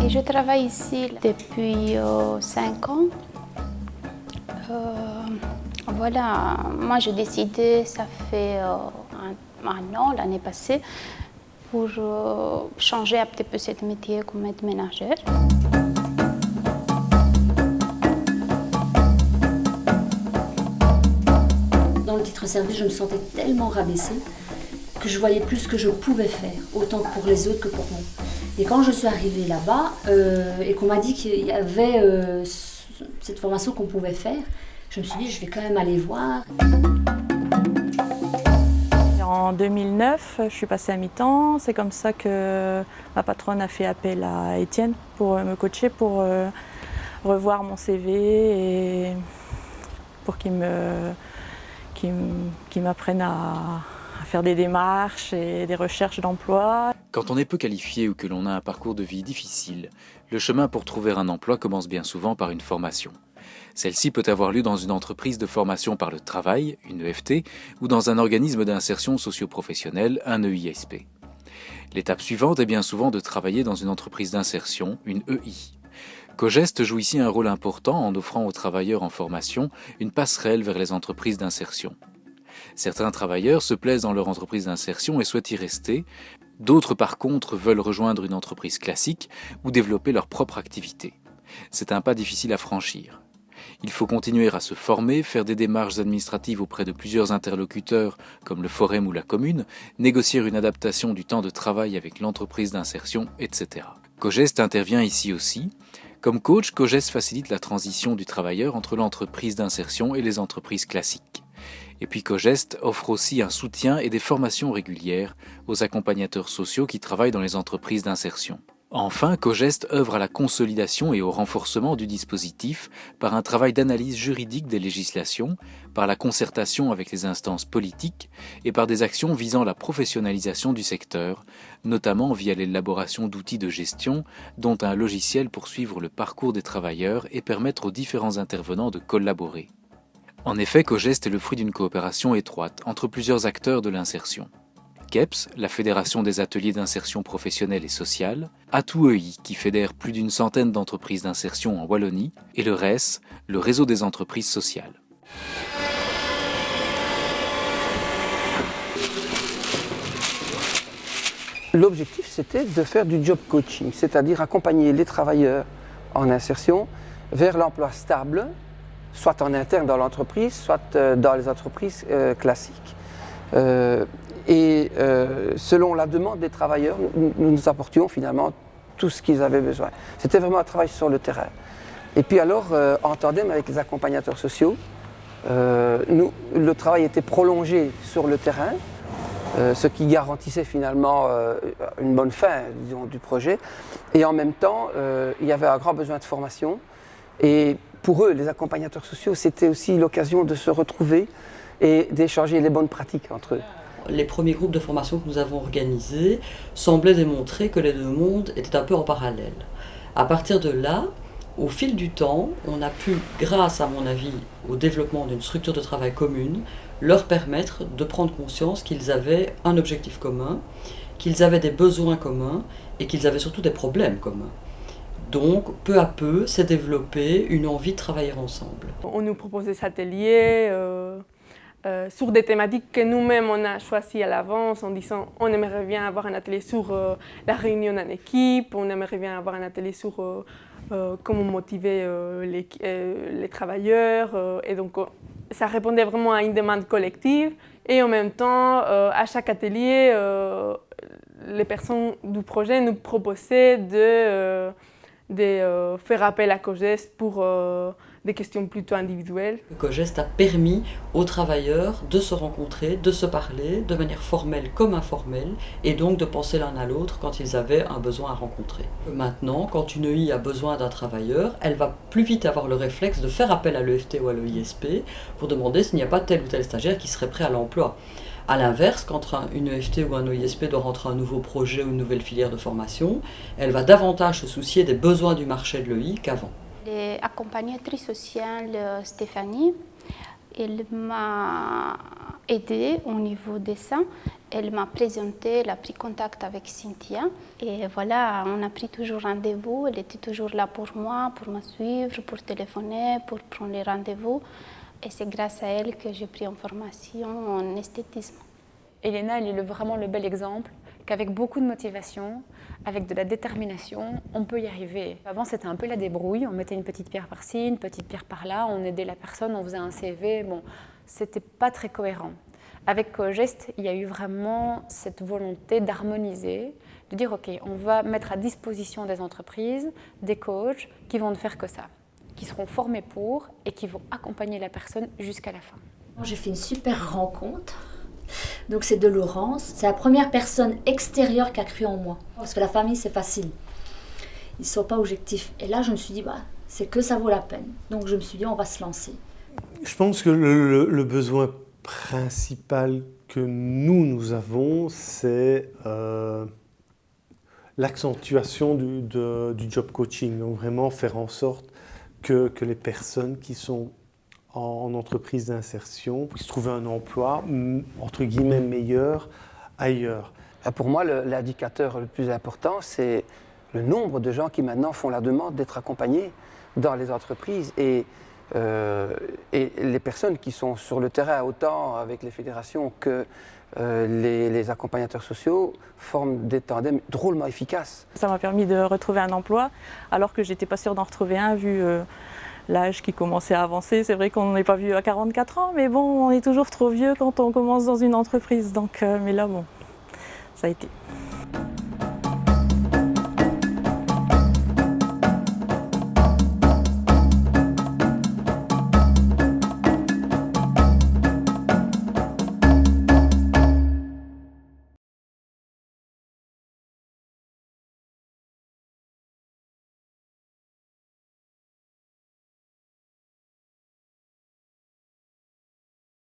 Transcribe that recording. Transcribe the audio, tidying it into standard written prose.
Et je travaille ici depuis 5 ans. Voilà, moi j'ai décidé, ça fait un an, l'année passée, pour changer un petit peu ce métier comme aide ménagère. Dans le titre service, je me sentais tellement rabaissée que je voyais plus ce que je pouvais faire, autant pour les autres que pour moi. Et quand je suis arrivée là-bas et qu'on m'a dit qu'il y avait cette formation qu'on pouvait faire, je me suis dit je vais quand même aller voir. En 2009, je suis passée à mi-temps. C'est comme ça que ma patronne a fait appel à Étienne pour me coacher, pour revoir mon CV et pour qu'il m'apprenne à faire des démarches et des recherches d'emploi. Quand on est peu qualifié ou que l'on a un parcours de vie difficile, le chemin pour trouver un emploi commence bien souvent par une formation. Celle-ci peut avoir lieu dans une entreprise de formation par le travail, une EFT, ou dans un organisme d'insertion socio-professionnelle, un EISP. L'étape suivante est bien souvent de travailler dans une entreprise d'insertion, une EI. Cogest joue ici un rôle important en offrant aux travailleurs en formation une passerelle vers les entreprises d'insertion. Certains travailleurs se plaisent dans leur entreprise d'insertion et souhaitent y rester. D'autres, par contre, veulent rejoindre une entreprise classique ou développer leur propre activité. C'est un pas difficile à franchir. Il faut continuer à se former, faire des démarches administratives auprès de plusieurs interlocuteurs comme le forum ou la commune, négocier une adaptation du temps de travail avec l'entreprise d'insertion, etc. Cogest intervient ici aussi. Comme coach, Cogest facilite la transition du travailleur entre l'entreprise d'insertion et les entreprises classiques. Et puis Cogest offre aussi un soutien et des formations régulières aux accompagnateurs sociaux qui travaillent dans les entreprises d'insertion. Enfin, Cogest œuvre à la consolidation et au renforcement du dispositif par un travail d'analyse juridique des législations, par la concertation avec les instances politiques et par des actions visant la professionnalisation du secteur, notamment via l'élaboration d'outils de gestion, dont un logiciel pour suivre le parcours des travailleurs et permettre aux différents intervenants de collaborer. En effet, Cogest est le fruit d'une coopération étroite entre plusieurs acteurs de l'insertion. KEPS, la Fédération des ateliers d'insertion professionnelle et sociale, Atout EI, qui fédère plus d'une centaine d'entreprises d'insertion en Wallonie, et le RES, le réseau des entreprises sociales. L'objectif, c'était de faire du job coaching, c'est-à-dire accompagner les travailleurs en insertion vers l'emploi stable, soit en interne dans l'entreprise, soit dans les entreprises classiques. Selon la demande des travailleurs, nous apportions finalement tout ce qu'ils avaient besoin. C'était vraiment un travail sur le terrain. Et puis alors, en tandem avec les accompagnateurs sociaux, le travail était prolongé sur le terrain, ce qui garantissait finalement une bonne fin, disons, du projet. Et en même temps, il y avait un grand besoin de formation. Et pour eux, les accompagnateurs sociaux, c'était aussi l'occasion de se retrouver et d'échanger les bonnes pratiques entre eux. Les premiers groupes de formation que nous avons organisés semblaient démontrer que les deux mondes étaient un peu en parallèle. À partir de là, au fil du temps, on a pu, grâce à mon avis au développement d'une structure de travail commune, leur permettre de prendre conscience qu'ils avaient un objectif commun, qu'ils avaient des besoins communs et qu'ils avaient surtout des problèmes communs. Donc, peu à peu, s'est développée une envie de travailler ensemble. On nous propose des ateliers sur des thématiques que nous-mêmes on a choisies à l'avance en disant on aimerait bien avoir un atelier sur la réunion en équipe, on aimerait bien avoir un atelier sur comment motiver les travailleurs. Et donc, ça répondait vraiment à une demande collective. Et en même temps, à chaque atelier, les personnes du projet nous proposaient de faire appel à Cogest pour des questions plutôt individuelles. Cogest a permis aux travailleurs de se rencontrer, de se parler de manière formelle comme informelle et donc de penser l'un à l'autre quand ils avaient un besoin à rencontrer. Maintenant, quand une EI a besoin d'un travailleur, elle va plus vite avoir le réflexe de faire appel à l'EFT ou à l'EISP pour demander s'il n'y a pas tel ou tel stagiaire qui serait prêt à l'emploi. A l'inverse, quand une EFT ou un EISP doit rentrer un nouveau projet ou une nouvelle filière de formation, elle va davantage se soucier des besoins du marché de l'EI qu'avant. L'accompagnatrice sociale Stéphanie, Elle m'a aidée au niveau de ça. Elle m'a présenté, elle a pris contact avec Cynthia. Et voilà, on a pris toujours rendez-vous. Elle était toujours là pour moi, pour me suivre, pour téléphoner, pour prendre les rendez-vous. Et c'est grâce à elle que j'ai pris une formation en esthétisme. Elena, elle est vraiment le bel exemple qu'avec beaucoup de motivation, avec de la détermination, on peut y arriver. Avant, c'était un peu la débrouille. On mettait une petite pierre par-ci, une petite pierre par-là, on aidait la personne, on faisait un CV. Bon, c'était pas très cohérent. Avec Cogest, il y a eu vraiment cette volonté d'harmoniser, de dire ok, on va mettre à disposition des entreprises, des coachs qui vont ne faire que ça, qui seront formés pour et qui vont accompagner la personne jusqu'à la fin. J'ai fait une super rencontre. Donc c'est de Laurence, c'est la première personne extérieure qui a cru en moi. Parce que la famille c'est facile, ils ne sont pas objectifs. Et là je me suis dit, c'est que ça vaut la peine. Donc je me suis dit, on va se lancer. Je pense que le besoin principal que nous avons, c'est l'accentuation du job coaching. Donc vraiment faire en sorte que les personnes qui sont en entreprise d'insertion puissent trouver un emploi, entre guillemets, meilleur ailleurs. Pour moi, l'indicateur le plus important, c'est le nombre de gens qui maintenant font la demande d'être accompagnés dans les entreprises et les personnes qui sont sur le terrain, autant avec les fédérations que les accompagnateurs sociaux, forment des tandems drôlement efficaces. Ça m'a permis de retrouver un emploi alors que je n'étais pas sûre d'en retrouver un vu l'âge qui commençait à avancer. C'est vrai qu'on n'est pas vieux à 44 ans, mais bon, on est toujours trop vieux quand on commence dans une entreprise. Donc, mais là, bon, ça a été.